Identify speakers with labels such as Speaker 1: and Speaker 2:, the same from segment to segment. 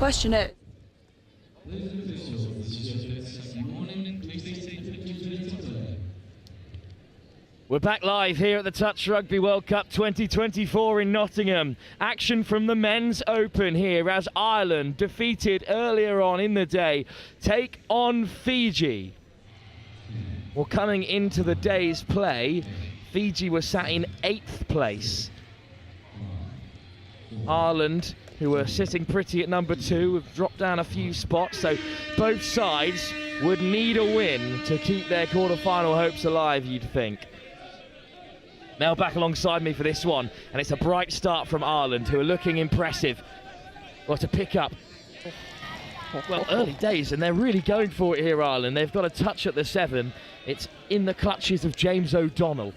Speaker 1: question is...
Speaker 2: We're back live here at the Touch Rugby World Cup 2024 in Nottingham. Action from the Men's Open here as Ireland, defeated earlier on in the day, take on Fiji. Well, coming into the day's play, Fiji were sat in 8th place. Ireland, who were sitting pretty at number 2, have dropped down a few spots, so both sides would need a win to keep their quarter-final hopes alive, you'd think. Now back alongside me for this one, and it's a bright start from Ireland, who are looking impressive. Got to pick up, well, early days, and they're really going for it here, Ireland. They've got a touch at the 7. It's in the clutches of James O'Donnell.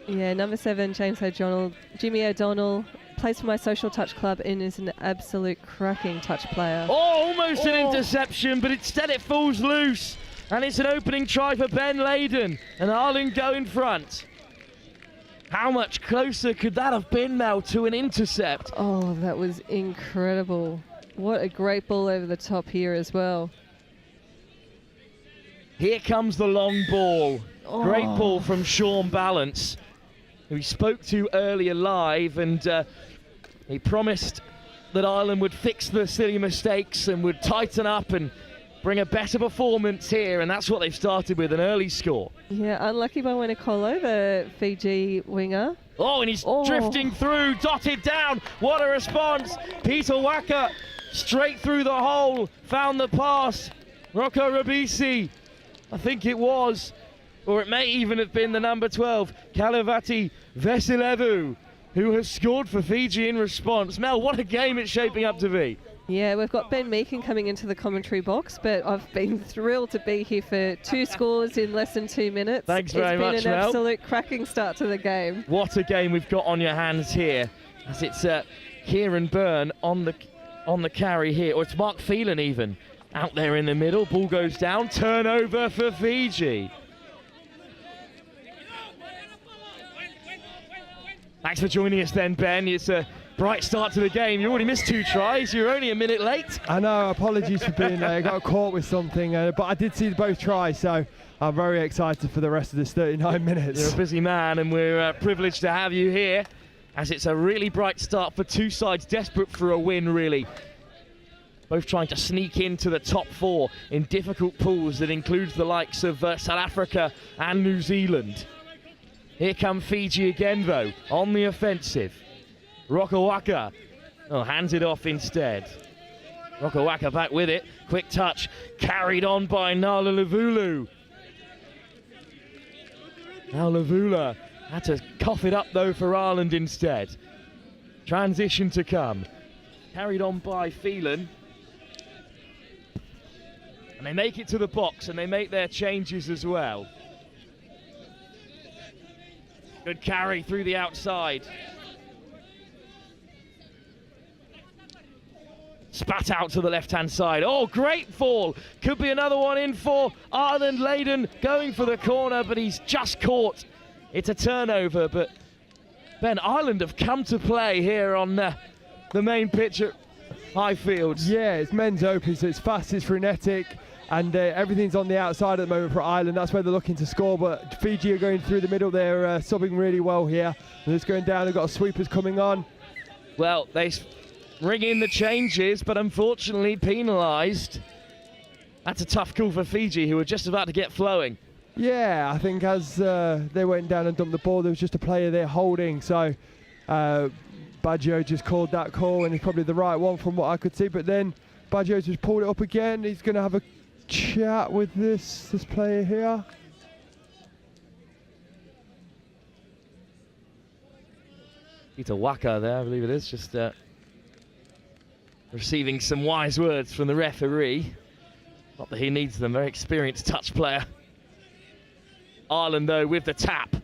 Speaker 3: Yeah, number 7, James O'Donnell. Jimmy O'Donnell plays for my Social Touch club and is an absolute cracking touch player.
Speaker 2: Oh, almost an interception, but instead it falls loose. And it's an opening try for Ben Layden, and Ireland go in front. How much closer could that have been, Mel, to an intercept?
Speaker 3: Oh, that was incredible. What a great ball over the top here as well.
Speaker 2: Here comes the long ball.
Speaker 3: Oh.
Speaker 2: Great ball from Sean Balance, who we spoke to earlier live, and he promised that Ireland would fix the silly mistakes and would tighten up and bring a better performance here, and that's what they've started with, an early score.
Speaker 3: Yeah, unlucky by when a call over, Fiji winger.
Speaker 2: Oh, and he's drifting through, dotted down. What a response. Peter Waka straight through the hole, found the pass. Rocco Rabisi, I think it was, or it may even have been the number 12, Kalevati Vesilevu, who has scored for Fiji in response. Mel, what a game it's shaping up to be.
Speaker 3: Yeah, we've got Ben Meakin coming into the commentary box, but I've been thrilled to be here for 2 scores in less than 2 minutes.
Speaker 2: Thanks very much, Mel.
Speaker 3: It's been an absolute cracking start to the game.
Speaker 2: What a game we've got on your hands here, as it's Kieran Byrne on the carry here, or it's Mark Phelan even, out there in the middle. Ball goes down, turnover for Fiji. Thanks for joining us then, Ben. It's a bright start to the game. You already missed 2 tries. You're only a minute late.
Speaker 4: I know, apologies for being late. I got caught with something, but I did see both tries, so I'm very excited for the rest of this 39 minutes.
Speaker 2: You're a busy man, and we're privileged to have you here, as it's a really bright start for 2 sides desperate for a win, really. Both trying to sneak into the top 4 in difficult pools that includes the likes of South Africa and New Zealand. Here come Fiji again, though, on the offensive. Rokawaka, hands it off instead. Rokawaka back with it, quick touch, carried on by Nala Lavulu. Now Lavula had to cough it up though for Ireland instead. Transition to come. Carried on by Phelan. And they make it to the box and they make their changes as well. Good carry through the outside. Spat out to the left-hand side. Oh, great fall. Could be another one in for Ireland. Layden going for the corner, but he's just caught. It's a turnover, but Ben, Ireland have come to play here on the main pitch at Highfields.
Speaker 4: Yeah, it's Men's Open, so it's fast, it's frenetic, and everything's on the outside at the moment for Ireland. That's where they're looking to score, but Fiji are going through the middle. They're subbing really well here. They're just going down. They've got sweepers coming on.
Speaker 2: Well, they ring in the changes, but unfortunately penalised. That's a tough call for Fiji, who were just about to get flowing.
Speaker 4: Yeah, I think as they went down and dumped the ball, there was just a player there holding, so Baggio just called that call, and it's probably the right one from what I could see, but then Baggio just pulled it up again. He's going to have a chat with this player here.
Speaker 2: Peter Waka there, I believe it is, just receiving some wise words from the referee. Not that he needs them, very experienced touch player. Ireland, though, with the tap.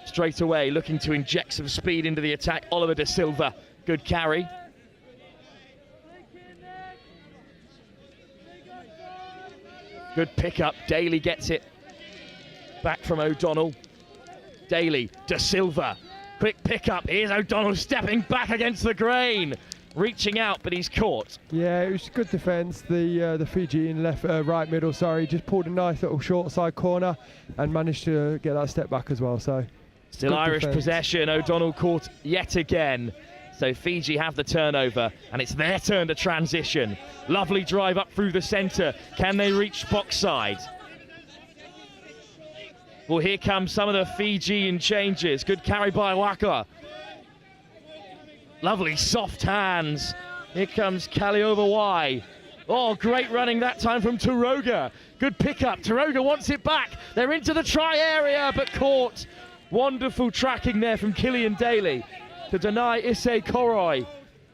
Speaker 2: Straight away, looking to inject some speed into the attack. Oliver De Silva, good carry. Good pick-up, Daly gets it. Back from O'Donnell. Daly, De Silva, quick pick-up. Here's O'Donnell stepping back against the grain. reaching out, but he's caught.
Speaker 4: Yeah, it was good defence. The Fijian right middle, just pulled a nice little short side corner and managed to get that step back as well. So
Speaker 2: still Irish
Speaker 4: defense.
Speaker 2: possession. O'Donnell caught yet again. So Fiji have the turnover, and it's their turn to transition. Lovely drive up through the centre. Can they reach box side? Well, here comes some of the Fijian changes. Good carry by Waka. Lovely soft hands. Here comes Kaliova. Oh, great running that time from Taroga. Good pickup. Taroga wants it back. They're into the try area, but caught. Wonderful tracking there from Killian Daly to deny Issei Koroi.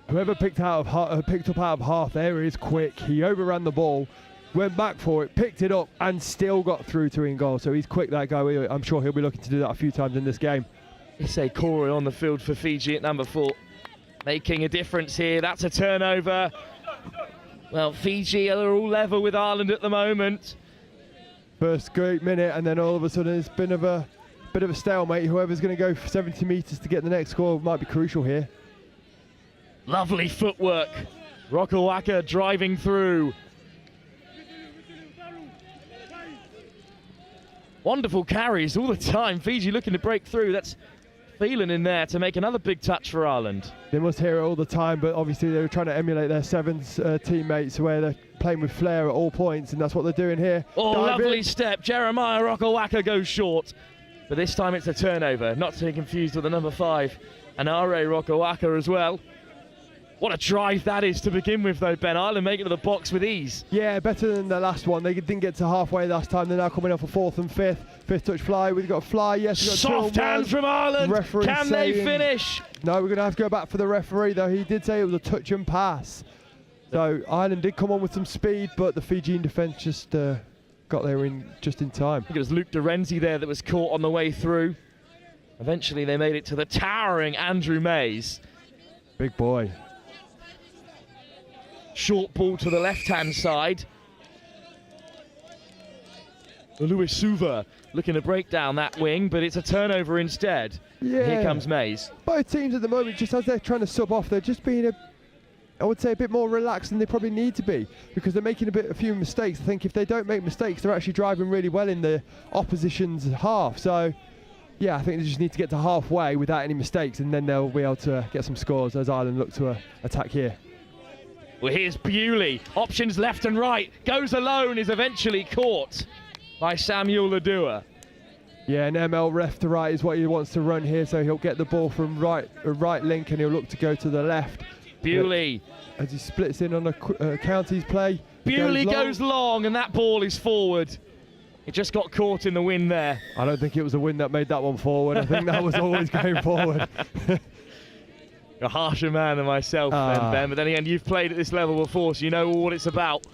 Speaker 4: Whoever picked up out of half there is quick. He overran the ball, went back for it, picked it up, and still got through to in goal. So he's quick, that guy. I'm sure he'll be looking to do that a few times in this game.
Speaker 2: Issei Koroi on the field for Fiji at number 4. Making a difference here. That's a turnover. Well, Fiji are all level with Ireland at the moment.
Speaker 4: First great minute, and then all of a sudden it's been a bit of a stalemate. Whoever's going to go for 70 metres to get the next score might be crucial here.
Speaker 2: Lovely footwork. Rokawaka driving through. Wonderful carries all the time. Fiji looking to break through. That's Phelan in there to make another big touch for Ireland.
Speaker 4: They must hear it all the time, but obviously they were trying to emulate their Sevens teammates where they're playing with flair at all points, and that's what they're doing here.
Speaker 2: Oh,
Speaker 4: Dive
Speaker 2: lovely
Speaker 4: in.
Speaker 2: step. Jeremiah Rokawaka goes short. But this time it's a turnover, not to be confused with the number 5, and Are Rokawaka as well. What a drive that is to begin with, though, Ben. Ireland make it to the box with ease.
Speaker 4: Yeah, better than the last one. They didn't get to halfway last time. They're now coming off a 4th and 5th. 5th touch fly. We've got a fly. Yes, we've got
Speaker 2: Soft hands from Ireland.
Speaker 4: Referee
Speaker 2: Can they
Speaker 4: saying,
Speaker 2: finish?
Speaker 4: No, we're going to have to go back for the referee, though. He did say it was a touch and pass. So Ireland did come on with some speed, but the Fijian defence just got there just in time.
Speaker 2: I think it was Luke Dorenzi there that was caught on the way through. Eventually they made it to the towering Andrew Mays.
Speaker 4: Big boy.
Speaker 2: Short ball to the left-hand side. Louis Suva looking to break down that wing, but it's a turnover instead.
Speaker 4: Yeah.
Speaker 2: Here comes Mays.
Speaker 4: Both teams at the moment, just as they're trying to sub off, they're just being I would say a bit more relaxed than they probably need to be, because they're making a few mistakes. I think if they don't make mistakes, they're actually driving really well in the opposition's half. So, yeah, I think they just need to get to halfway without any mistakes, and then they'll be able to get some scores as Ireland look to attack here.
Speaker 2: Well, here's Bewley. Options left and right. Goes alone, is eventually caught by Samuel Ladua.
Speaker 4: Yeah, an ML ref to right is what he wants to run here, so he'll get the ball from right link and he'll look to go to the left.
Speaker 2: Bewley.
Speaker 4: As he splits in on a counties play.
Speaker 2: Bewley goes long, and that ball is forward. It just got caught in the wind there.
Speaker 4: I don't think it was the wind that made that one forward. I think that was always going forward.
Speaker 2: A harsher man than myself, Ben. But then again, you've played at this level before, so you know what it's about.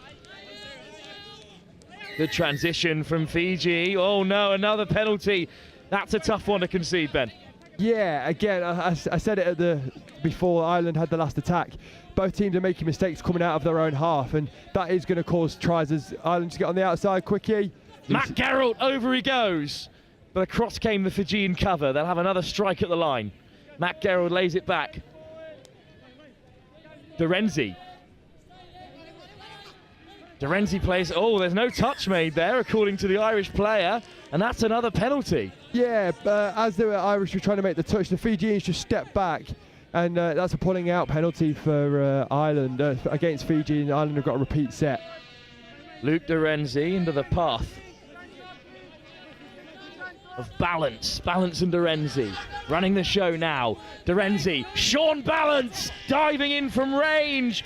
Speaker 2: Good transition from Fiji. Oh no, another penalty. That's a tough one to concede, Ben.
Speaker 4: Yeah, again, I said it before Ireland had the last attack. Both teams are making mistakes coming out of their own half, and that is going to cause tries as Ireland to get on the outside. Quickie.
Speaker 2: Matt Gerald, over he goes. But across came the Fijian cover. They'll have another strike at the line. Matt Gerald lays it back. Dorenzi plays. Oh, there's no touch made there, according to the Irish player, and that's another penalty.
Speaker 4: Yeah, as the Irish were trying to make the touch, the Fijians just stepped back, and that's a pulling out penalty for Ireland against Fiji, and Ireland have got a repeat set.
Speaker 2: Luke Dorenzi into the path of Balance and Dorenzi running the show now. Dorenzi, Sean Balance diving in from range,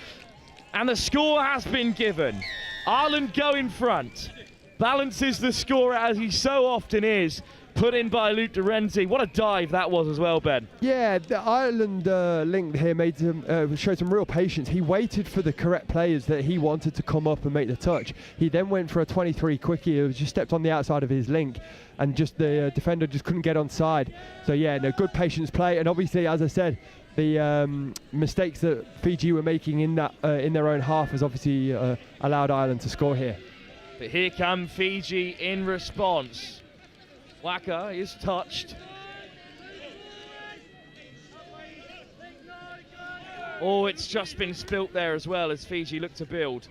Speaker 2: and the score has been given. Ireland go in front. Balance is the scorer, as he so often is. Put in by Luke Dorenzi. What a dive that was as well, Ben.
Speaker 4: Yeah, the Ireland link here showed some real patience. He waited for the correct players that he wanted to come up and make the touch. He then went for a 23 quickie. It just stepped on the outside of his link, and just the defender just couldn't get onside. So yeah, no, good patience play. And obviously, as I said, the mistakes that Fiji were making in their own half has obviously allowed Ireland to score here.
Speaker 2: But here come Fiji in response. Waka is touched. Oh, it's just been spilt there as well as Fiji look to build.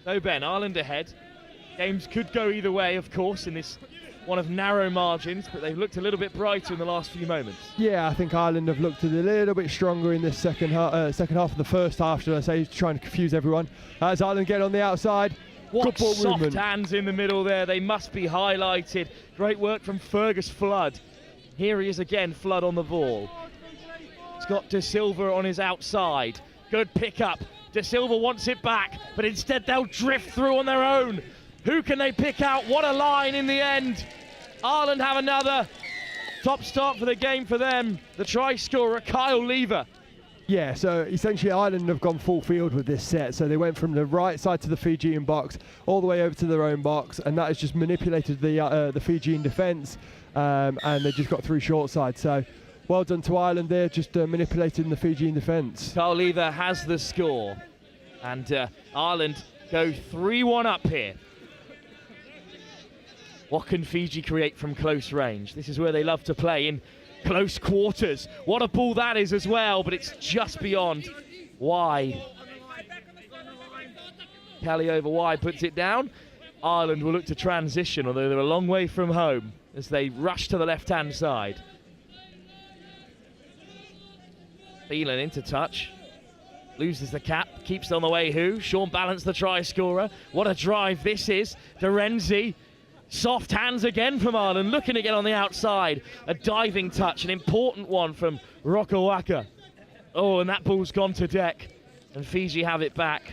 Speaker 2: So Ben, Ireland ahead. Games could go either way, of course, in this one of narrow margins, but they've looked a little bit brighter in the last few moments.
Speaker 4: Yeah, I think Ireland have looked a little bit stronger in this second half of the first half, should I say, trying to confuse everyone. As Ireland get on the outside.
Speaker 2: What
Speaker 4: Good ball
Speaker 2: soft
Speaker 4: movement.
Speaker 2: hands in the middle there. They must be highlighted. Great work from Fergus Flood. Here he is again, Flood on the ball. He's got De Silva on his outside. Good pick up. De Silva wants it back, but instead they'll drift through on their own. Who can they pick out? What a line in the end. Ireland have another. Top start for the game for them. The try scorer, Kyle Lever.
Speaker 4: Yeah, so essentially Ireland have gone full field with this set. So they went from the right side to the Fijian box, all the way over to their own box, and that has just manipulated the Fijian defence, and they just got through short side. So well done to Ireland there, just manipulating the Fijian defence.
Speaker 2: Kyle Lever has the score, and Ireland go 3-1 up here. What can Fiji create from close range? This is where they love to play, in close quarters. What a ball that is as well, but it's just beyond. Why? Kelly over wide puts it down. Ireland will look to transition, although they're a long way from home as they rush to the left-hand side. Phelan into touch. Loses the cap, keeps it on the way who? Sean Balance, the try scorer. What a drive this is. Dorenzi. Soft hands again from Ireland, looking to get on the outside. A diving touch, an important one from Rokawaka. Oh, and that ball's gone to deck, and Fiji have it back.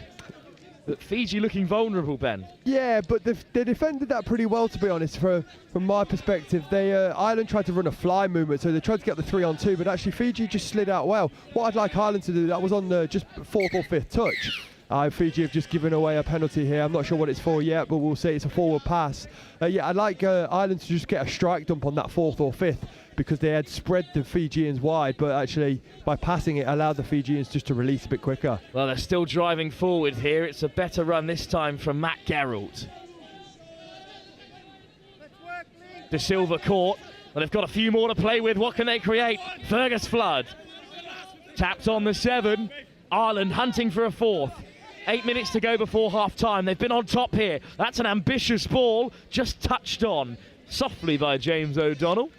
Speaker 2: But Fiji looking vulnerable, Ben.
Speaker 4: Yeah, but they defended that pretty well, to be honest, from my perspective. Ireland tried to run a fly movement, so they tried to get the 3-on-2, but actually Fiji just slid out well. What I'd like Ireland to do, that was on the just 4th or 5th touch. Fiji have just given away a penalty here. I'm not sure what it's for yet, but we'll say it's a forward pass. Yeah, I'd like Ireland to just get a strike dump on that 4th or 5th, because they had spread the Fijians wide, but actually by passing it allowed the Fijians just to release a bit quicker.
Speaker 2: Well, they're still driving forward here. It's a better run this time from Matt Geralt. De Silva caught, but they've got a few more to play with. What can they create? Fergus Flood tapped on the 7. Ireland hunting for a 4th. 8 minutes to go before half-time. They've been on top here. That's an ambitious ball, just touched on softly by James O'Donnell.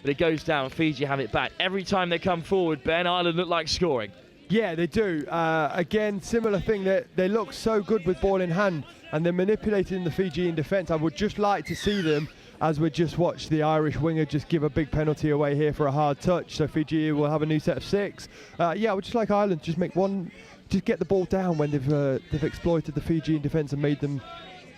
Speaker 2: But it goes down. Fiji have it back. Every time they come forward, Ben, Ireland look like scoring.
Speaker 4: Yeah, they do. Again, similar thing. They look so good with ball in hand, and they're manipulating the Fijian defence. I would just like to see them, as we just watched the Irish winger just give a big penalty away here for a hard touch. So Fiji will have a new set of 6. Yeah, I would just like Ireland to just make one, just get the ball down when they've exploited the Fijian defence and made them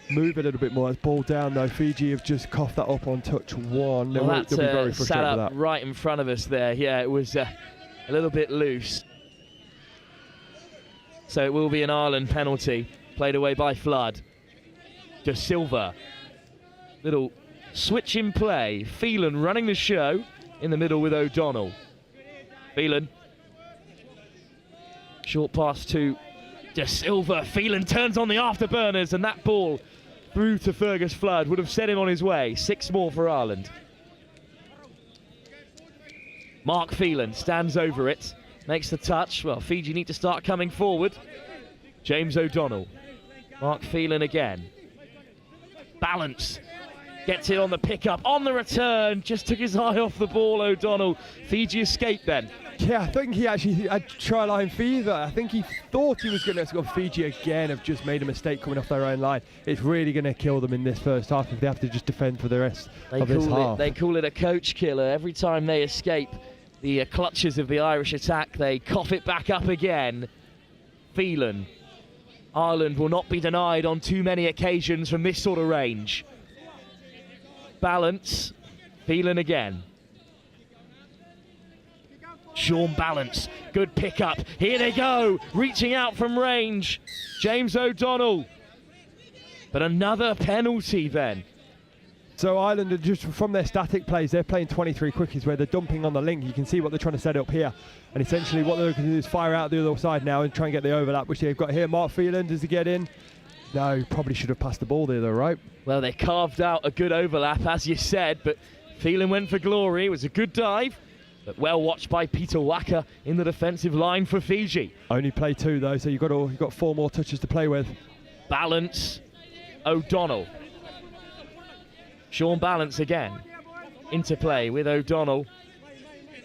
Speaker 4: move a little bit more. As ball down though, Fiji have just coughed that up on touch 1.
Speaker 2: Well, that's
Speaker 4: they'll be very frustrated
Speaker 2: sat up
Speaker 4: with that.
Speaker 2: right in front of us there. Yeah, it was a little bit loose. So it will be an Ireland penalty, played away by Flood. De Silva, little switch in play. Phelan running the show in the middle with O'Donnell. Phelan. Short pass to De Silva. Phelan turns on the afterburners, and that ball through to Fergus Flood would have set him on his way. 6 more for Ireland. Mark Phelan stands over it, makes the touch. Well, Fiji need to start coming forward. James O'Donnell. Mark Phelan again. Balance. Gets it on the pickup, on the return, just took his eye off the ball, O'Donnell. Fiji escaped then.
Speaker 4: Yeah, I think he actually had try line fever. I think he thought he was going to score. Fiji again have just made a mistake coming off their own line. It's really going to kill them in this first half if they have to just defend for the rest of this half.
Speaker 2: They call it a coach killer. Every time they escape the clutches of the Irish attack, they cough it back up again. Phelan. Ireland will not be denied on too many occasions from this sort of range. Balance. Phelan again. Sean Balance, good pickup. Here they go, reaching out from range. James O'Donnell. But another penalty then.
Speaker 4: So Ireland are just, from their static plays, they're playing 23 quickies where they're dumping on the link. You can see what they're trying to set up here. And essentially what they're looking to do is fire out the other side now and try and get the overlap, which they've got here. Mark Phelan, does he get in? No, probably should have passed the ball there though, right?
Speaker 2: Well, they carved out a good overlap, as you said, but Phelan went for glory. It was a good dive, but well watched by Peter Waka in the defensive line for Fiji.
Speaker 4: Only play 2 though, so you've got 4 more touches to play with.
Speaker 2: Balance, O'Donnell. Sean Balance again. Interplay with O'Donnell.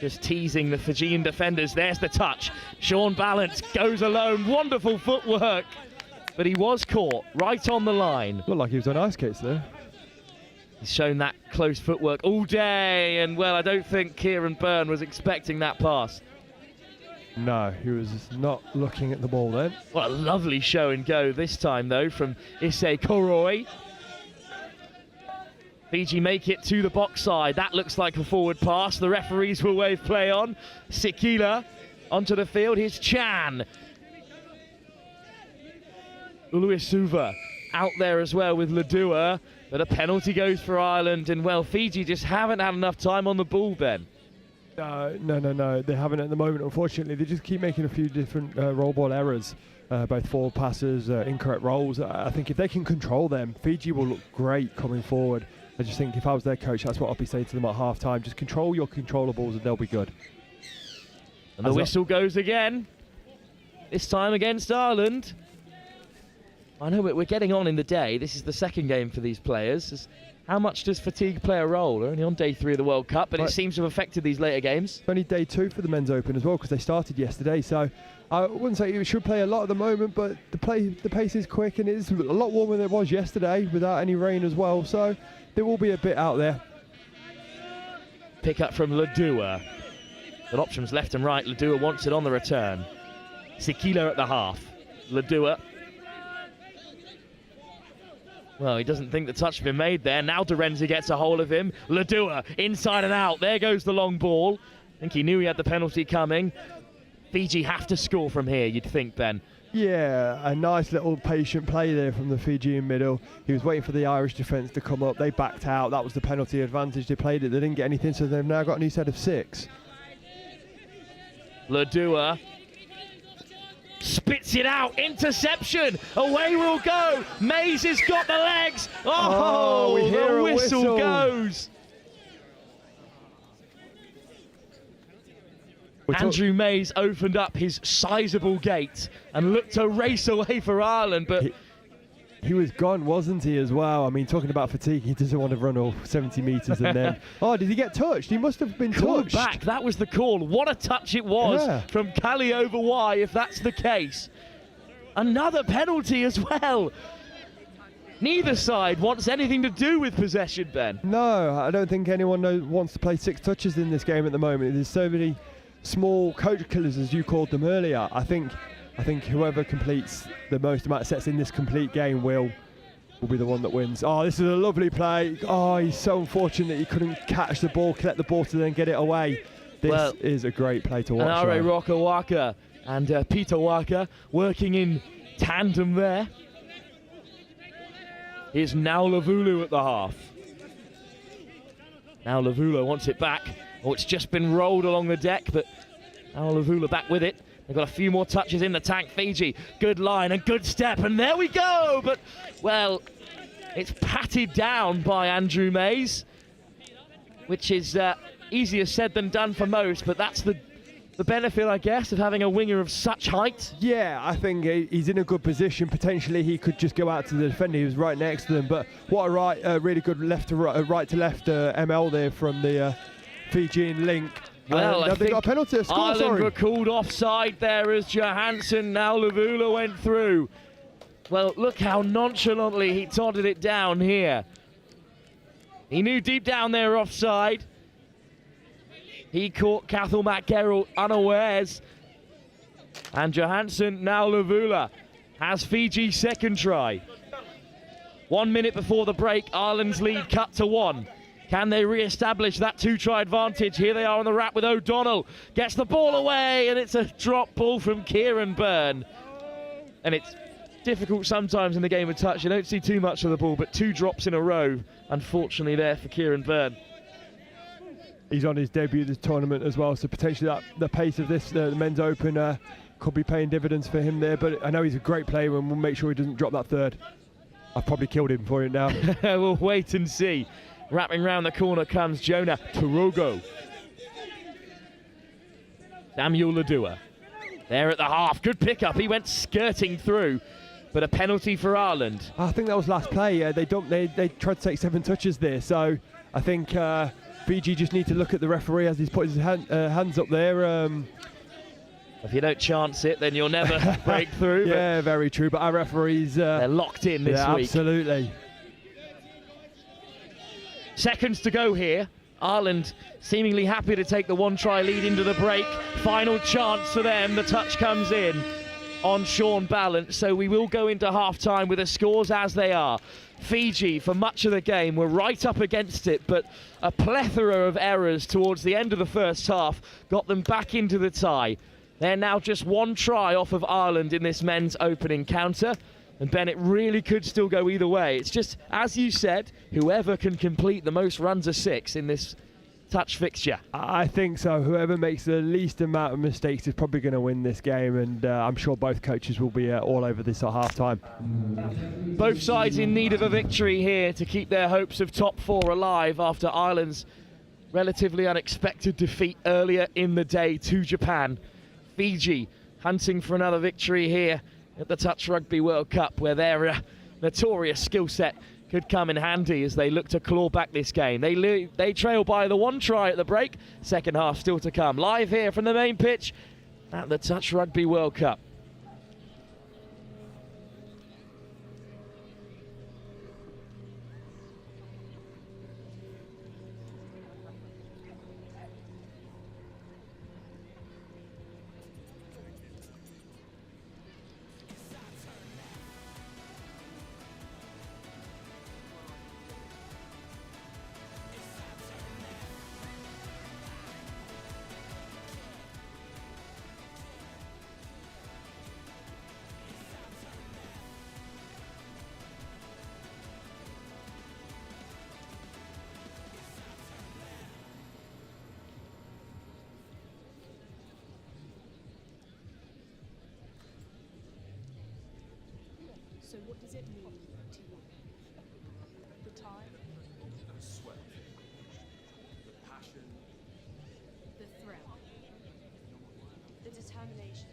Speaker 2: Just teasing the Fijian defenders. There's the touch. Sean Balance goes alone. Wonderful footwork. But he was caught right on the line.
Speaker 4: Looked like he was on ice skates there.
Speaker 2: He's shown that close footwork all day. And, well, I don't think Kieran Byrne was expecting that pass.
Speaker 4: No, he was not looking at the ball then.
Speaker 2: What a lovely show and go this time, though, from Issei Koroi. Fiji make it to the box side. That looks like a forward pass. The referees will wave play on. Sikila onto the field. Here's Chan. Uluisuva out there as well with Ladua. But a penalty goes for Ireland. And, well, Fiji just haven't had enough time on the ball, Ben.
Speaker 4: No. They haven't at the moment, unfortunately. They just keep making a few different roll ball errors. Both forward passes, incorrect rolls. I think if they can control them, Fiji will look great coming forward. I just think if I was their coach, that's what I'd be saying to them at half-time. Just control your controllables and they'll be good.
Speaker 2: And the whistle goes again. This time against Ireland. I know we're getting on in the day. This is the second game for these players. How much does fatigue play a role? They're only on day 3 of the World Cup, but it seems to have affected these later games.
Speaker 4: Only day 2 for the Men's Open as well, because they started yesterday. So I wouldn't say it should play a lot at the moment, but the pace is quick and it's a lot warmer than it was yesterday without any rain as well. So there will be a bit out there.
Speaker 2: Pick up from Ladua. Got options left and right. Ladua wants it on the return. Sikila at the half. Ladua. Well, he doesn't think the touch has been made there. Now Dorenzi gets a hold of him. Ladua, inside and out. There goes the long ball. I think he knew he had the penalty coming. Fiji have to score from here, you'd think, Ben.
Speaker 4: Yeah, a nice little patient play there from the Fijian middle. He was waiting for the Irish defence to come up. They backed out. That was the penalty advantage. They played it. They didn't get anything, so they've now got a new set of 6.
Speaker 2: Ladua spits it out. Interception. Away we'll go. Mays has got the legs. Oh,
Speaker 4: we hear
Speaker 2: the
Speaker 4: a
Speaker 2: whistle goes. Andrew Mays opened up his sizable gate and looked to race away for Ireland, but
Speaker 4: he was gone, wasn't he, as well? I mean, talking about fatigue, he doesn't want to run all 70 metres and then... Oh, did he get touched? He must have been
Speaker 2: called
Speaker 4: touched.
Speaker 2: Back. That was the call. What a touch it was from Kali over Y, if that's the case. Another penalty as well. Neither side wants anything to do with possession, Ben.
Speaker 4: No, I don't think anyone wants to play 6 touches in this game at the moment. There's so many small coach killers, as you called them earlier. I think whoever completes the most amount of sets in this complete game will be the one that wins. Oh, this is a lovely play. Oh, he's so unfortunate he couldn't catch the ball, collect the ball to then get it away. This is a great play to watch.
Speaker 2: And Roka Waka and Peter Waka working in tandem there. Here's now Lavulu at the half. Now Lavulu wants it back. Oh, it's just been rolled along the deck, but now Lavula back with it. They've got a few more touches in the tank. Fiji, good line and good step, and there we go. But, well, it's patted down by Andrew Mays, which is easier said than done for most, but that's the benefit, I guess, of having a winger of such height.
Speaker 4: Yeah, I think he's in a good position. Potentially he could just go out to the defender. He was right next to them, but what a really good left to right to left ML there from the Fijian link.
Speaker 2: Well, I
Speaker 4: they
Speaker 2: think
Speaker 4: got a penalty.
Speaker 2: Ireland were called offside there as Johansson, now Lavula went through. Well, look how nonchalantly he totted it down here. He knew deep down they were offside. He caught Cathal McGerald unawares. And Johansson, now Lavula, has Fiji's second try. 1 minute before the break, Ireland's lead cut to 1. Can they re-establish that 2-try advantage? Here they are on the wrap with O'Donnell. Gets the ball away, and it's a drop ball from Kieran Byrne. And it's difficult sometimes in the game of touch. You don't see too much of the ball, but 2 drops in a row, unfortunately, there for Kieran Byrne.
Speaker 4: He's on his debut this tournament as well, so potentially the pace of this, the Men's Open, could be paying dividends for him there. But I know he's a great player, and we'll make sure he doesn't drop that 3rd. I've probably killed him for it now.
Speaker 2: We'll wait and see. Wrapping round the corner comes Jonah Torogo. Samuel Ladua. There at the half. Good pick-up. He went skirting through. But a penalty for Ireland.
Speaker 4: I think that was last play. They tried to take 7 touches there. So I think Fiji just need to look at the referee as he's put his hands up there.
Speaker 2: If you don't chance it, then you'll never break through.
Speaker 4: Yeah, very true. But our referees...
Speaker 2: they're locked in this week.
Speaker 4: Absolutely.
Speaker 2: Seconds to go here. Ireland seemingly happy to take the 1-try lead into the break. Final chance for them. The touch comes in on Sean Balance. So we will go into half-time with the scores as they are. Fiji, for much of the game, were right up against it, but a plethora of errors towards the end of the first half got them back into the tie. They're now just 1 try off of Ireland in this men's opening counter. And Ben, it really could still go either way. It's just, as you said, whoever can complete the most runs of 6 in this touch fixture.
Speaker 4: I think so. Whoever makes the least amount of mistakes is probably going to win this game, and I'm sure both coaches will be all over this at half-time.
Speaker 2: Both sides in need of a victory here to keep their hopes of top 4 alive after Ireland's relatively unexpected defeat earlier in the day to Japan. Fiji hunting for another victory here at the Touch Rugby World Cup, where their notorious skill set could come in handy as they look to claw back this game. They trail by the 1 try at the break. Second half still to come. Live here from the main pitch at the Touch Rugby World Cup.
Speaker 1: So what does it mean to you? The time?
Speaker 5: The sweat. The passion.
Speaker 1: The thrill? The determination?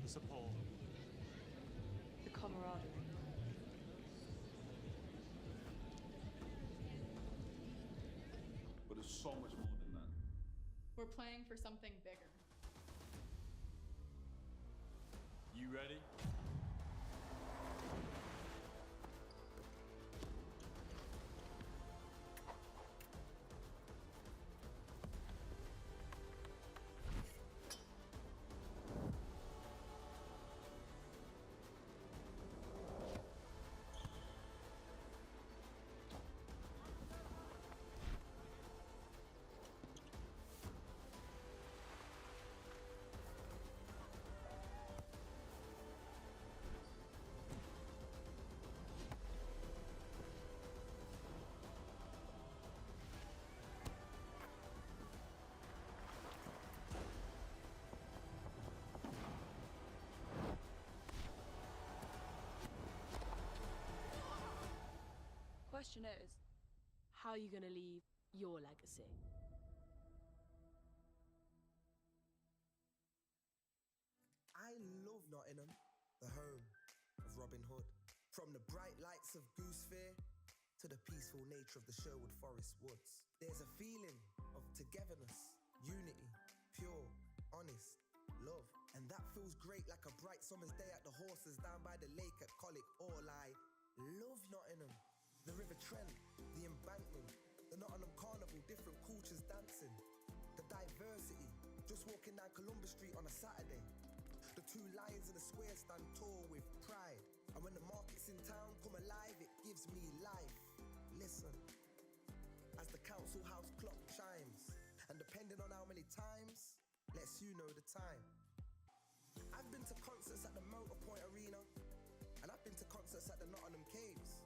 Speaker 5: The support.
Speaker 1: The camaraderie?
Speaker 5: But it's so much more than that.
Speaker 6: We're playing for something bigger.
Speaker 5: You ready?
Speaker 1: Question is, how are you going to leave your legacy?
Speaker 7: I love Nottingham, the home of Robin Hood. From the bright lights of Goosefear to the peaceful nature of the Sherwood Forest woods. There's a feeling of togetherness, unity, pure, honest, love. And that feels great like a bright summer's day at the horses down by the lake at Collick. All I love Nottingham. The River Trent, the embankment, the Nottingham Carnival, different cultures dancing. The diversity, just walking down Columbus Street on a Saturday. The 2 lions in the square stand tall with pride. And when the markets in town come alive, it gives me life. Listen, as the council house clock chimes, and depending on how many times, lets you know the time. I've been to concerts at the Motorpoint Arena, and I've been to concerts at the Nottingham Caves.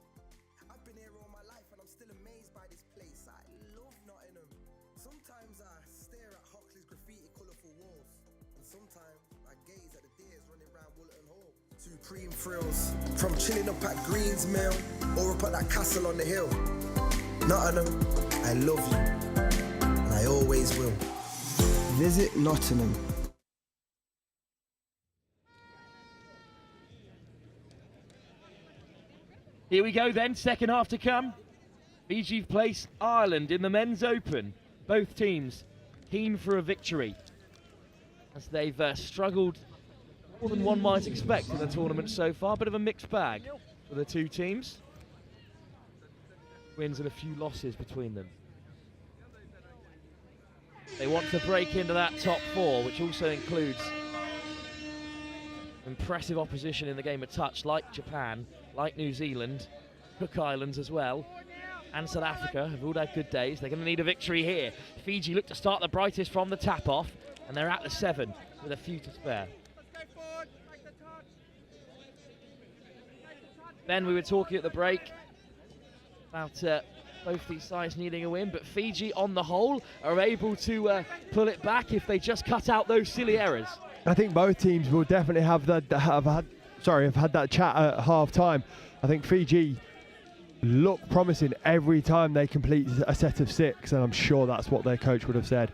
Speaker 7: I've been here all my life and I'm still amazed by this place. I love Nottingham. Sometimes I stare at Hoxley's graffiti colourful walls, and sometimes I gaze at the deers running around Woollerton Hall. Supreme thrills, from chilling up at Greens Mill or up at that castle on the hill. Nottingham, I love you, and I always will. Visit Nottingham.
Speaker 2: Here we go then, second half to come. Fiji place Ireland in the Men's Open. Both teams keen for a victory, as they've struggled more than one might expect in the tournament so far. Bit of a mixed bag for the two teams. Wins and a few losses between them. They want to break into that top four, which also includes impressive opposition in the game of touch, like Japan, like New Zealand, Cook Islands as well, and South Africa have all had good days. They're going to need a victory here. Fiji look to start the brightest from the tap-off, and they're at the 7 with a few to spare. Ben, we were talking at the break about both these sides needing a win, but Fiji on the whole are able to pull it back if they just cut out those silly errors. I
Speaker 4: think both teams will definitely have had that chat at half time. I think Fiji look promising every time they complete a set of 6, and I'm sure that's what their coach would have said.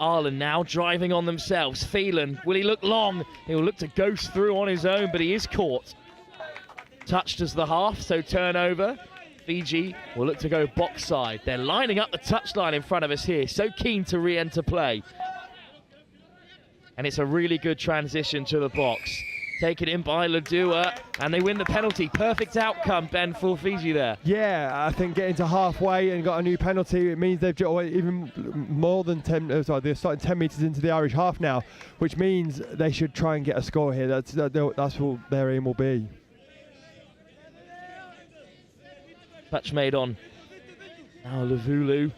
Speaker 2: Ireland now driving on themselves. Phelan, will he look long? He'll look to ghost through on his own, but he is caught. Touched as the half, so turnover. Fiji will look to go box side. They're lining up the touchline in front of us here, so keen to re-enter play. And it's a really good transition to the box. Taken in by Ladua, and they win the penalty. Perfect outcome, Ben, for Fiji there.
Speaker 4: Yeah, I think getting to halfway and got a new penalty, it means they've even more than 10, they're starting 10 metres into the Irish half now, which means they should try and get a score here. That's what their aim will be. Touch made on. Now Lavulu.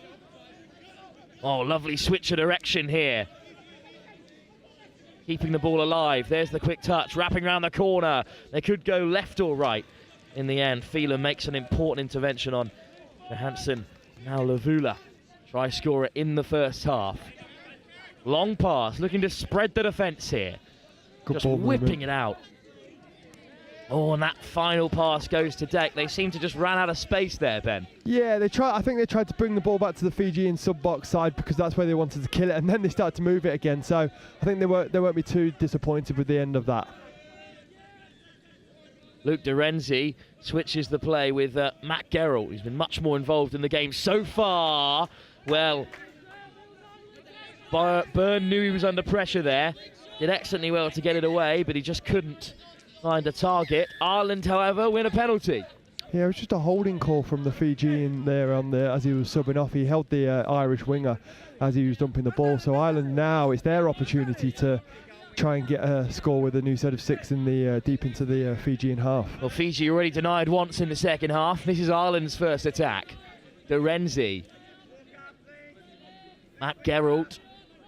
Speaker 2: Oh, lovely switch of direction here. Keeping the ball alive. There's the quick touch, wrapping around the corner. They could go left or right in the end. Phelan makes an important intervention on Johansson. Now Lavula, try scorer in the first half. Long pass, looking to spread the defence here. Just whipping it out. Oh, and that final pass goes to deck. They seem to just run out of space there, Ben.
Speaker 4: Yeah, I think they tried to bring the ball back to the Fijian sub-box side because that's where they wanted to kill it, and then they started to move it again. So I think they won't be too disappointed with the end of that.
Speaker 2: Luke Dorenzi switches the play with Matt Gerald, who's been much more involved in the game so far. Well, Byrne knew he was under pressure there. Did excellently well to get it away, but he just couldn't find a target. Ireland, however, win a penalty.
Speaker 4: Yeah, it was just a holding call from the Fijian there as he was subbing off. He held the Irish winger as he was dumping the ball. So Ireland now, it's their opportunity to try and get a score with a new set of 6 in the deep into the Fijian half.
Speaker 2: Well, Fiji already denied once in the second half. This is Ireland's first attack. Dorenzi. Matt Gerald.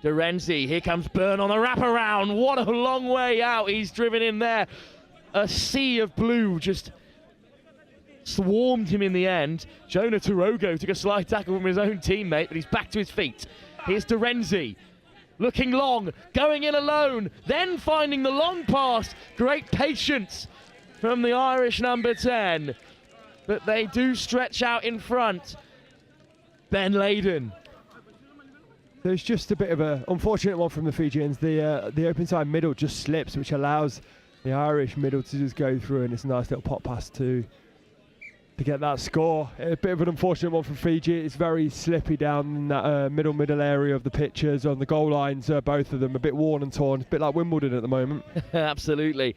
Speaker 2: Dorenzi. Here comes Byrne on the wraparound. What a long way out he's driven in there. A sea of blue just swarmed him in the end. Jonah Torogo took a slide tackle from his own teammate, but he's back to his feet. Here's Dorenzi, looking long, going in alone, then finding the long pass. Great patience from the Irish number 10, but they do stretch out in front. Ben Laden.
Speaker 4: There's just a bit of an unfortunate one from the Fijians. The open side middle just slips, which allows the Irish middle to just go through, and it's a nice little pop pass to get that score. A bit of an unfortunate one from Fiji. It's very slippy down in that middle area of the pitches on the goal lines. Both of them a bit worn and torn. It's a bit like Wimbledon at the moment.
Speaker 2: Absolutely.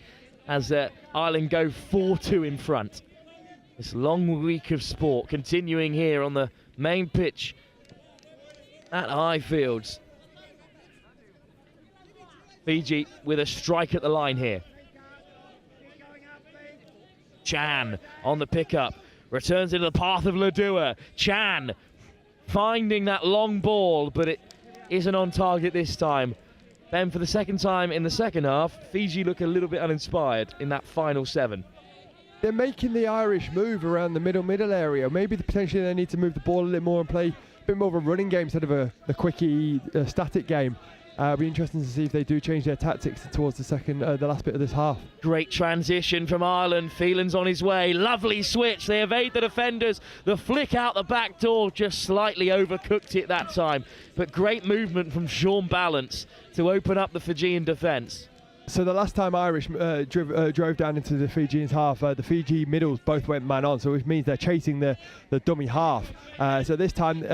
Speaker 2: As Ireland go 4-2 in front. This long week of sport continuing here on the main pitch at Highfields. Fiji with a strike at the line here. Chan on the pickup, returns into the path of Ladua. Chan finding that long ball, but it isn't on target this time. Then for the second time in the second half, Fiji look a little bit uninspired in that final 7.
Speaker 4: They're making the Irish move around the middle area. Maybe potentially they need to move the ball a little more and play a bit more of a running game instead of a quickie, static game. It'll be interesting to see if they do change their tactics towards the last bit of this half.
Speaker 2: Great transition from Ireland. Phelan's on his way. Lovely switch. They evade the defenders. The flick out the back door just slightly overcooked it that time. But great movement from Sean Balance to open up the Fijian defence.
Speaker 4: So the last time Irish drove down into the Fijians' half, the Fiji middles both went man on, so it means they're chasing the dummy half. So this time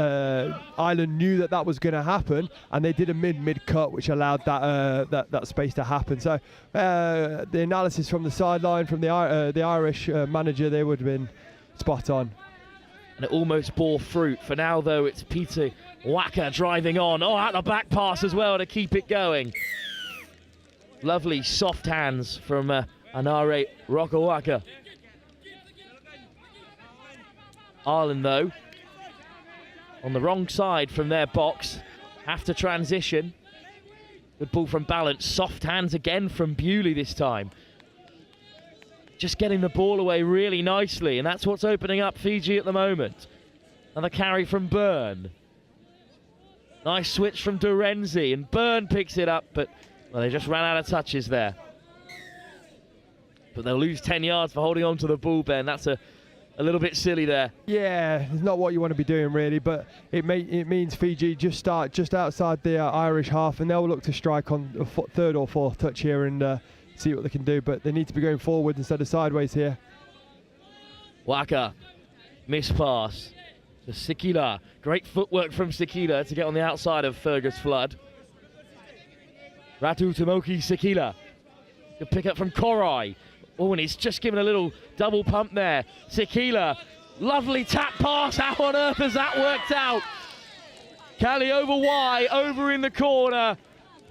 Speaker 4: Ireland knew that was going to happen, and they did a mid cut, which allowed that space to happen. So the analysis from the sideline from the Irish manager, they would have been spot on.
Speaker 2: And it almost bore fruit. For now, though, it's Peter Waka driving on. Oh, out the back pass as well to keep it going. Lovely soft hands from Anare Rokawaka. Ireland, though, on the wrong side from their box, have to transition. Good ball from Balance. Soft hands again from Bewley this time. Just getting the ball away really nicely, and that's what's opening up Fiji at the moment. Another carry from Byrne. Nice switch from Dorenzi, and Byrne picks it up, but well, they just ran out of touches there. But they'll lose 10 yards for holding on to the ball, Ben. That's a little bit silly there.
Speaker 4: Yeah, it's not what you want to be doing, really, but it means Fiji just start just outside the Irish half, and they'll look to strike on a third or fourth touch here and see what they can do, but they need to be going forward instead of sideways here.
Speaker 2: Waka, miss pass to Sikila. Great footwork from Sikila to get on the outside of Fergus Flood. Ratu Tomoki Sikila. Good pick up from Korai. Oh, and he's just given a little double pump there. Sikila, lovely tap pass. How on earth has that worked out? Kali over Y, over in the corner.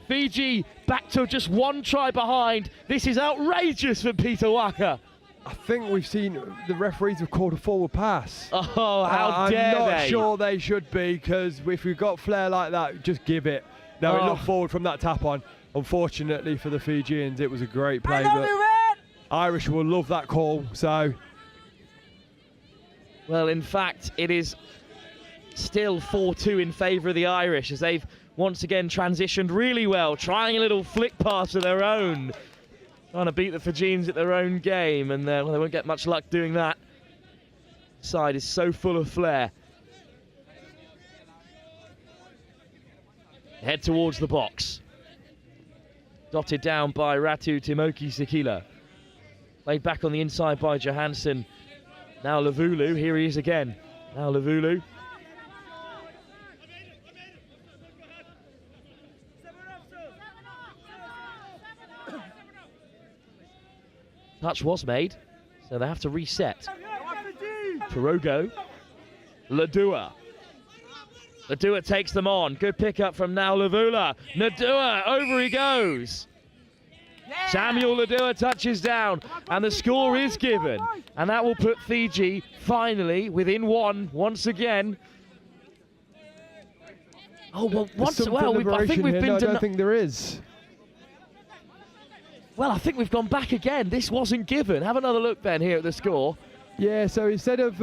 Speaker 2: Fiji back to just one try behind. This is outrageous for Peter Waka.
Speaker 4: I think we've seen the referees have called a forward pass.
Speaker 2: Oh, how dare they?
Speaker 4: I'm not sure they should be, because if we've got flair like that, just give it. No, it looked forward from that tap on. Unfortunately for the Fijians, it was a great play, but Irish will love that call, so.
Speaker 2: Well, in fact, it is still 4-2 in favour of the Irish, as they've once again transitioned really well, trying a little flick pass of their own, trying to beat the Fijians at their own game, and well, they won't get much luck doing that. The side is so full of flair. Head towards the box. Dotted down by Ratu Timoki Sikila. Played back on the inside by Johansson. Now Lavulu, here he is again. Now Lavulu. Touch was made, so they have to reset. Pirogo. Ladua. Ladua takes them on. Good pickup from now Lavula. Ladua, over he goes. Yeah. Samuel Ladua touches down, and the score is given. And that will put Fiji finally within one once again. Oh, well, I think we've been...
Speaker 4: No, I don't think there is.
Speaker 2: Well, I think we've gone back again. This wasn't given. Have another look, Ben, here at the score.
Speaker 4: Yeah, so instead of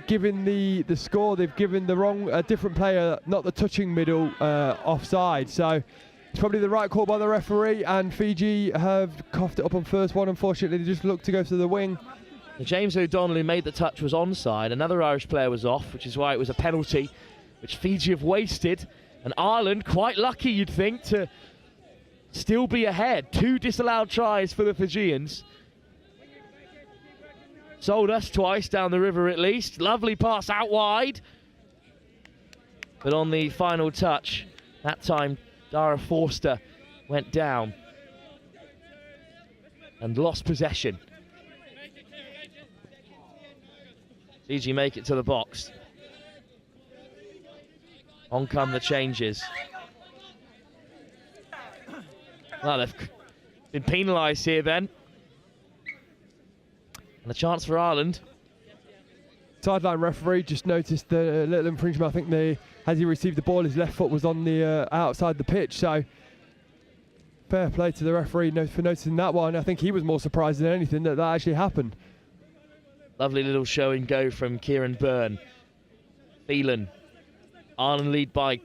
Speaker 4: giving the score, they've given the wrong, different player, not the touching middle, offside. So it's probably the right call by the referee, and Fiji have coughed it up on first one. Unfortunately, they just looked to go to the wing.
Speaker 2: James O'Donnell, who made the touch, was onside. Another Irish player was off, which is why it was a penalty, which Fiji have wasted. And Ireland, quite lucky, you'd think, to still be ahead. 2 disallowed tries for the Fijians. Sold us twice down the river at least. Lovely pass out wide. But on the final touch, that time Dara Forster went down and lost possession. Fiji make it to the box. On come the changes. Well, they've been penalised here then. And a chance for Ireland.
Speaker 4: Sideline referee just noticed the little infringement. I think as he received the ball, his left foot was on the outside the pitch. So fair play to the referee for noticing that one. I think he was more surprised than anything that actually happened.
Speaker 2: Lovely little show and go from Kieran Byrne. Phelan. Ireland lead by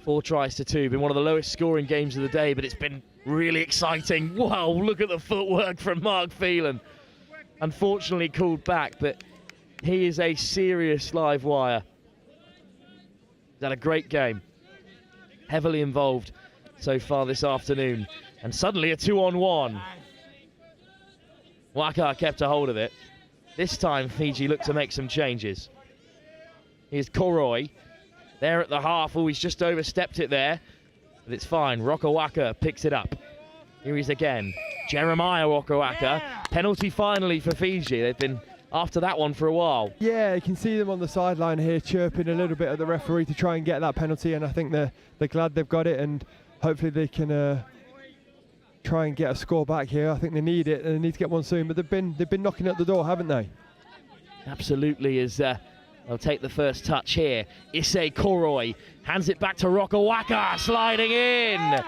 Speaker 2: 4 tries to 2. Been one of the lowest scoring games of the day, but it's been really exciting. Wow, look at the footwork from Mark Phelan. Unfortunately called back, but he is a serious live wire. He's had a great game. Heavily involved so far this afternoon. And suddenly a 2-on-1. Waka kept a hold of it. This time Fiji looked to make some changes. Here's Koroi. There at the half. Oh, he's just overstepped it there. But it's fine. Rokawaka picks it up. Here he is again. Jeremiah Rokawaka. Penalty finally for Fiji. They've been after that one for a while.
Speaker 4: Yeah, you can see them on the sideline here chirping a little bit at the referee to try and get that penalty, and I think they're glad they've got it, and hopefully they can try and get a score back here. I think they need it, and they need to get one soon, but they've been knocking at the door, haven't they?
Speaker 2: Absolutely, as they'll take the first touch here. Issei Koroi hands it back to Rokawaka, sliding in.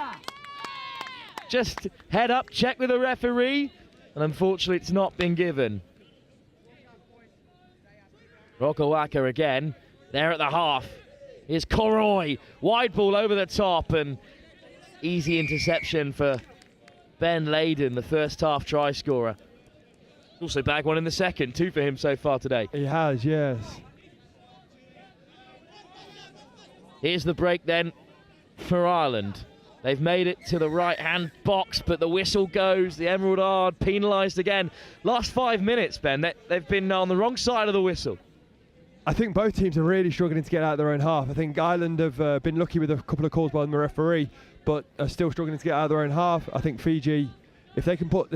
Speaker 2: Just head up, check with the referee, and unfortunately it's not been given. Rokawaka again, there at the half. Here's Koroi, wide ball over the top, and easy interception for Ben Layden, the first half try scorer. Also bagged one in the second, 2 for him so far today.
Speaker 4: He has, yes.
Speaker 2: Here's the break then for Ireland. They've made it to the right-hand box, but the whistle goes. The Emerald Ard penalised again. Last 5 minutes, Ben, they've been on the wrong side of the whistle.
Speaker 4: I think both teams are really struggling to get out of their own half. I think Ireland have been lucky with a couple of calls by the referee, but are still struggling to get out of their own half. I think Fiji, if they can put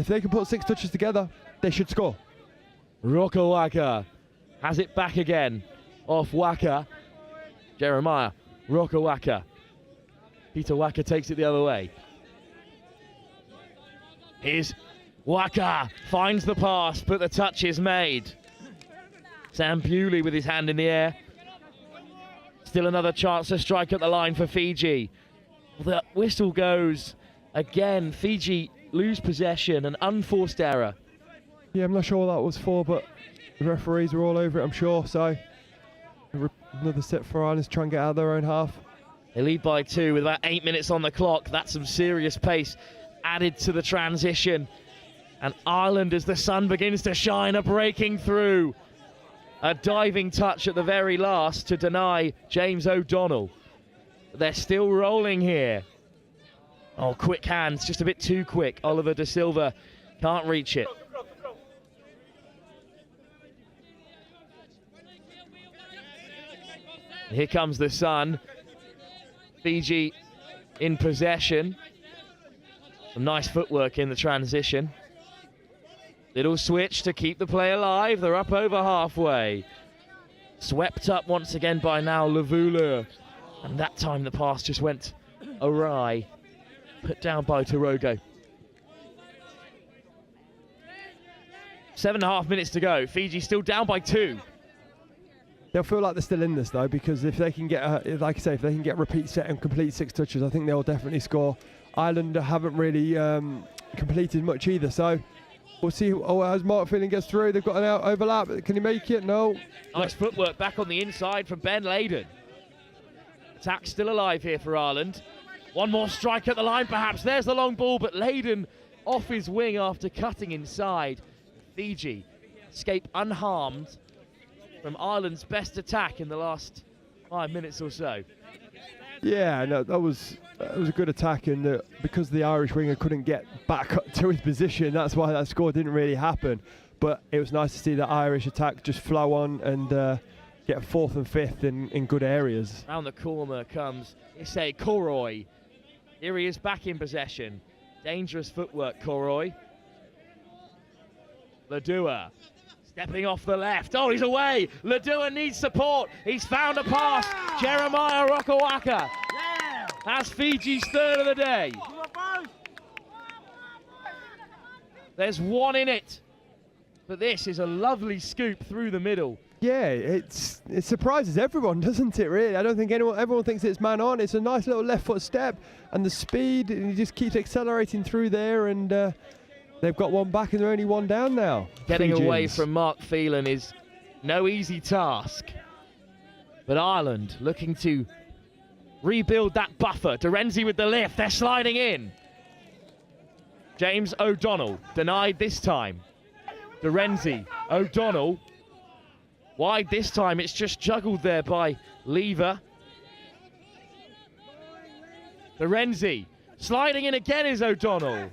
Speaker 4: 6 touches together, they should score.
Speaker 2: Rokawaka has it back again. Off Waka. Jeremiah. Rokawaka. Peter Waka takes it the other way. Here's Waka. Finds the pass, but the touch is made. Sam Bewley with his hand in the air. Still another chance to strike at the line for Fiji. The whistle goes again. Fiji lose possession, an unforced error.
Speaker 4: Yeah, I'm not sure what that was for, but the referees were all over it, I'm sure. So another set for Ireland to try and get out of their own half.
Speaker 2: They lead by 2 with about 8 minutes on the clock. That's some serious pace added to the transition. And Ireland, as the sun begins to shine, are breaking through. A diving touch at the very last to deny James O'Donnell. They're still rolling here. Oh, quick hands, just a bit too quick. Oliver Da Silva can't reach it. Here comes the sun. Fiji in possession. Some nice footwork in the transition. Little switch to keep the play alive. They're up over halfway. Swept up once again by now Lavula. And that time the pass just went awry. Put down by Torogo. 7.5 minutes to go. Fiji still down by 2.
Speaker 4: They'll feel like they're still in this though, because if they can get, like I say, if they can get repeat set and complete 6 touches, I think they'll definitely score. Ireland haven't really completed much either, so we'll see. Oh, as Mark Phelan gets through, they've got an out overlap. Can he make it? No.
Speaker 2: Nice footwork back on the inside from Ben Layden. Attack still alive here for Ireland. One more strike at the line perhaps. There's the long ball, but Layden off his wing after cutting inside. Fiji escape unharmed from Ireland's best attack in the last 5 minutes or so.
Speaker 4: Yeah, no, that was a good attack, and because the Irish winger couldn't get back up to his position, that's why that score didn't really happen. But it was nice to see the Irish attack just flow on and get 4th and 5th in good areas.
Speaker 2: Round the corner comes Issei Koroi. Here he is back in possession. Dangerous footwork, Koroi. Ladua stepping off the left. Oh, he's away. Ladua needs support. He's found a pass. Jeremiah Rokawaka. That's Fiji's 3rd of the day. There's 1 in it. But this is a lovely scoop through the middle.
Speaker 4: Yeah, it surprises everyone, doesn't it, really? I don't think everyone thinks it's man on. It's a nice little left foot step, and the speed, and he just keeps accelerating through there, and they've got 1 back and they're only 1 down now.
Speaker 2: Getting
Speaker 4: Fijians.
Speaker 2: away from Mark Phelan is no easy task. But Ireland looking to rebuild that buffer. Dorenzi with the lift, they're sliding in. James O'Donnell, denied this time. Dorenzi, O'Donnell, wide this time, it's just juggled there by Lever. Dorenzi, sliding in again is O'Donnell.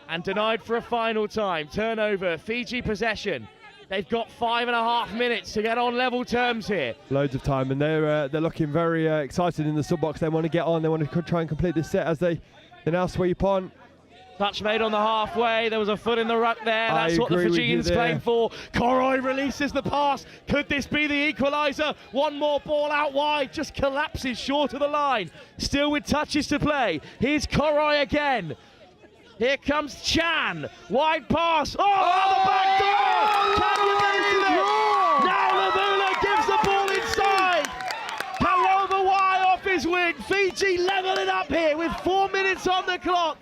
Speaker 2: And denied for a final time. Turnover, Fiji possession. They've got 5.5 minutes to get on level terms here.
Speaker 4: Loads of time, and they're looking very excited in the sub box. They want to get on. They want to try and complete this set as they now sweep on.
Speaker 2: Touch made on the halfway. There was a foot in the ruck there. That's what the Fijians claim for. Koroi releases the pass. Could this be the equaliser? One more ball out wide. Just collapses short of the line. Still with touches to play. Here's Koroi again. Here comes Chan. Wide pass. Oh, out the back door! Can you believe it? Now Lavula gives the ball inside. Kalova Y off his wing. Fiji level it up here with 4 minutes on the clock.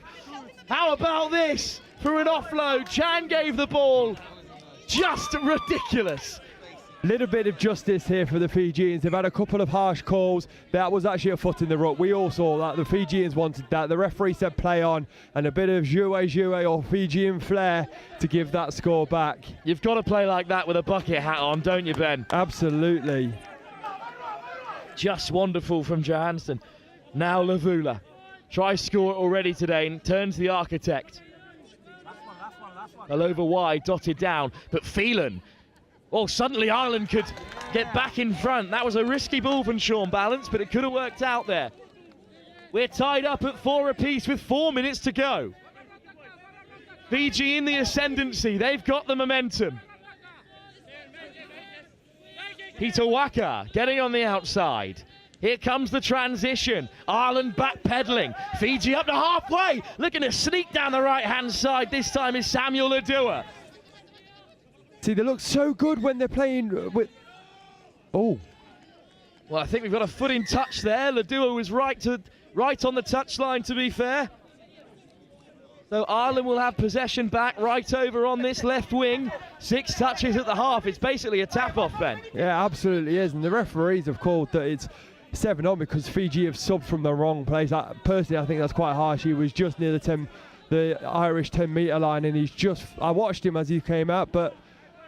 Speaker 2: How about this? For an offload, Chan gave the ball. Just ridiculous.
Speaker 4: Little bit of justice here for the Fijians. They've had a couple of harsh calls. That was actually a foot in the ruck. We all saw that. The Fijians wanted that. The referee said play on, and a bit of jouet or Fijian flair to give that score back.
Speaker 2: You've got to play like that with a bucket hat on, don't you, Ben?
Speaker 4: Absolutely.
Speaker 2: Just wonderful from Johansson. Now Lavula tries score already today and turns the architect. All over wide, dotted down, but Phelan. Well, suddenly Ireland could get back in front. That was a risky ball from Sean Balance, but it could have worked out there. We're tied up at 4 apiece with 4 minutes to go. Fiji in the ascendancy. They've got the momentum. Peter Waka getting on the outside. Here comes the transition. Ireland backpedaling. Fiji up to halfway. Looking to sneak down the right-hand side. This time is Samuel Adua.
Speaker 4: See, they look so good when they're playing with... Oh.
Speaker 2: Well, I think we've got a foot in touch there. Ladua was right on the touchline, to be fair. So Ireland will have possession back right over on this left wing. 6 touches at the half. It's basically a tap-off, Ben.
Speaker 4: Yeah, absolutely is. And the referees have called that it's 7-on because Fiji have subbed from the wrong place. Personally, I think that's quite harsh. He was just near the Irish 10-metre line, and I watched him as he came out, but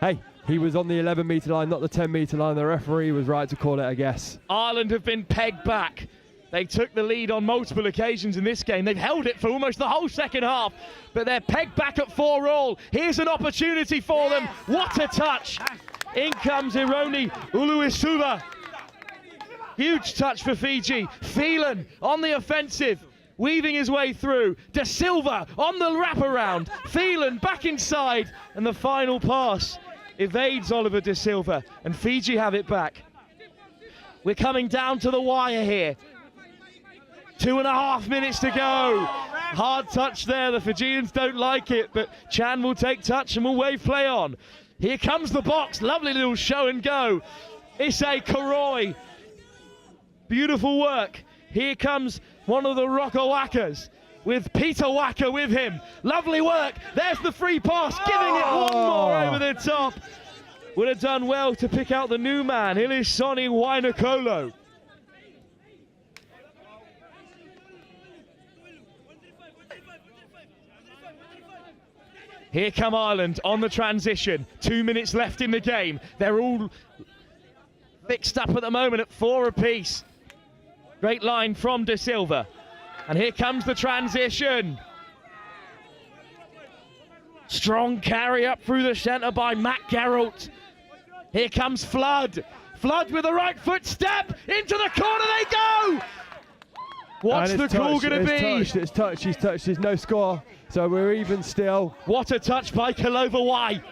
Speaker 4: hey, he was on the 11-metre line, not the 10-metre line. The referee was right to call it, I guess.
Speaker 2: Ireland have been pegged back. They took the lead on multiple occasions in this game. They've held it for almost the whole second half, but they're pegged back at 4-all. Here's an opportunity for them. What a touch. In comes Ironi Uluisuva. Huge touch for Fiji. Phelan on the offensive, weaving his way through. De Silva on the wraparound. Phelan back inside, and the final pass evades Oliver De Silva, and Fiji have it back. We're coming down to the wire here. 2.5 minutes to go. Hard touch there. The Fijians don't like it, but Chan will take touch and will wave play on. Here comes the box. Lovely little show and go. Issei Koroi. Beautiful work. Here comes one of the Rokawakas with Peter Waka with him. Lovely work. There's the free pass, giving it one more over the top. Would have done well to pick out the new man, Ilisoni Wainakolo. Here come Ireland on the transition. 2 minutes left in the game. They're all fixed up at the moment at 4 apiece. Great line from De Silva. And here comes the transition. Strong carry up through the centre by Matt Geralt. Here comes Flood. Flood with the right foot step. Into the corner they go. What's the call going to be?
Speaker 4: It's touched. He's touched. There's no score. So we're even still.
Speaker 2: What a touch by Kalova Y.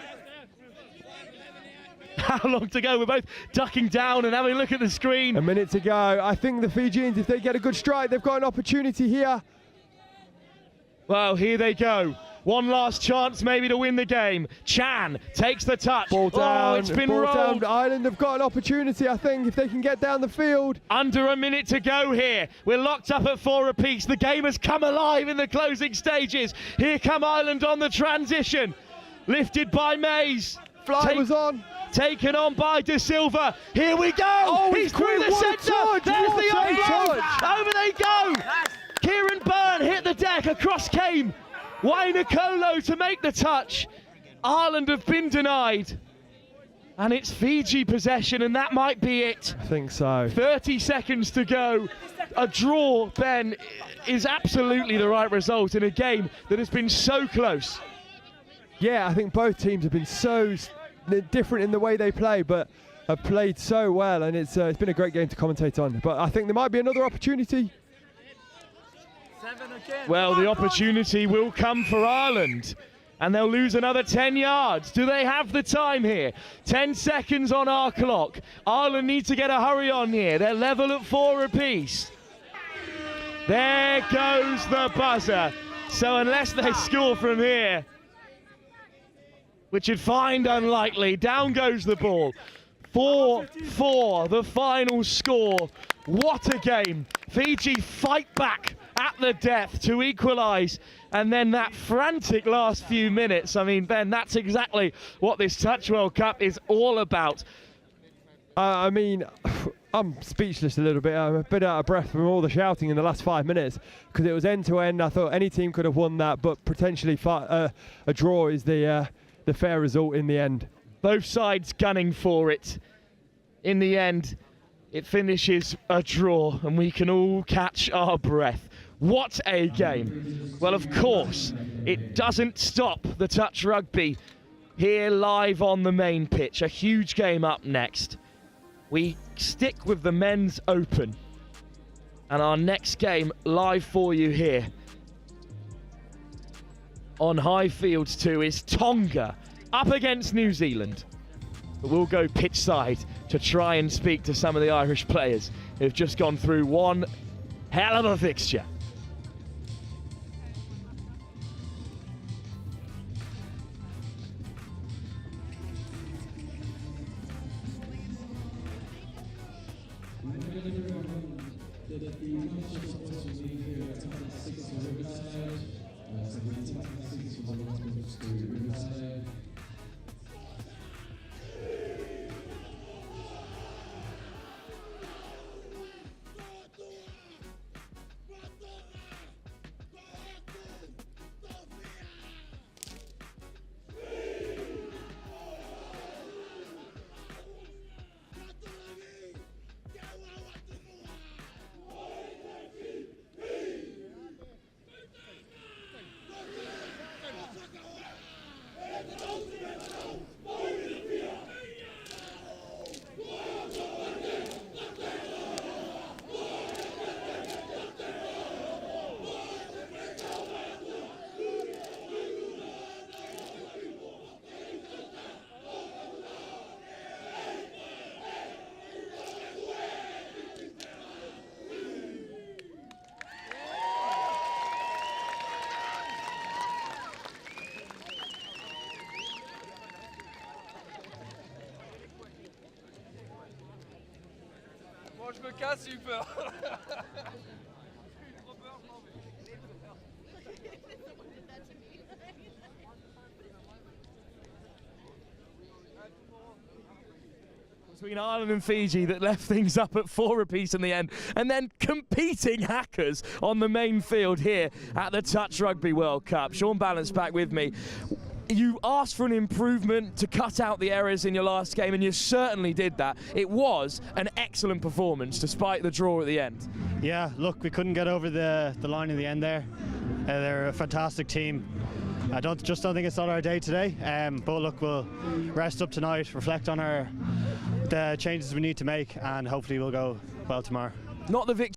Speaker 2: How long to go? We're both ducking down and having a look at the screen.
Speaker 4: A minute to go. I think the Fijians, if they get a good strike, they've got an opportunity here.
Speaker 2: Well, here they go. One last chance maybe to win the game. Chan takes the touch.
Speaker 4: Ball down.
Speaker 2: Oh, it's been rolled.
Speaker 4: Ireland have got an opportunity, I think, if they can get down the field.
Speaker 2: Under a minute to go here. We're locked up at 4 apiece. The game has come alive in the closing stages. Here come Ireland on the transition. Lifted by Mays.
Speaker 4: Fly was on.
Speaker 2: taken on by De Silva. Here we go.
Speaker 4: Oh,
Speaker 2: He's through the
Speaker 4: what a
Speaker 2: centre.
Speaker 4: touch,
Speaker 2: There's
Speaker 4: what
Speaker 2: the
Speaker 4: a
Speaker 2: overload.
Speaker 4: touch.
Speaker 2: Over they go. Kieran Byrne hit the deck. Across came Wainakolo to make the touch. Ireland have been denied. And it's Fiji possession, and that might be it.
Speaker 4: I think so.
Speaker 2: 30 seconds to go. A draw, Ben, is absolutely the right result in a game that has been so close.
Speaker 4: Yeah, I think both teams have been so different in the way they play, but have played so well, and it's been a great game to commentate on. But I think there might be another opportunity.
Speaker 2: Well, the opportunity will come for Ireland, and they'll lose another 10 yards. Do they have the time here? 10 seconds on our clock. Ireland need to get a hurry on here. They're level at 4 apiece. There goes the buzzer. So unless they score from here, which you'd find unlikely, down goes the ball. 4-4, the final score. What a game. Fiji fight back at the death to equalise, and then that frantic last few minutes. I mean, Ben, that's exactly what this Touch World Cup is all about.
Speaker 4: I mean, I'm speechless a little bit. I'm a bit out of breath from all the shouting in the last 5 minutes because it was end to end. I thought any team could have won that, but potentially a draw is the fair result in the end.
Speaker 2: Both sides gunning for it. In the end, it finishes a draw, and we can all catch our breath. What a game. Well, of course, it doesn't stop the touch rugby here live on the main pitch. A huge game up next. We stick with the men's open, and our next game live for you here on Highfields 2 is Tonga up against New Zealand. But we'll go pitch side to try and speak to some of the Irish players who've just gone through one hell of a fixture.
Speaker 8: Moi je me casse, j'ai eu peur.
Speaker 2: Between Ireland and Fiji that left things up at 4 apiece in the end, and then competing hackers on the main field here at the Touch Rugby World Cup. Sean Balance back with me. You asked for an improvement to cut out the errors in your last game, and you certainly did that. It was an excellent performance despite the draw at the end.
Speaker 9: Yeah, look, we couldn't get over the line in the end there. They're a fantastic team. I don't think it's not our day today, but look, we'll rest up tonight, reflect on the changes we need to make, and hopefully we'll go well tomorrow.
Speaker 2: Not the victory.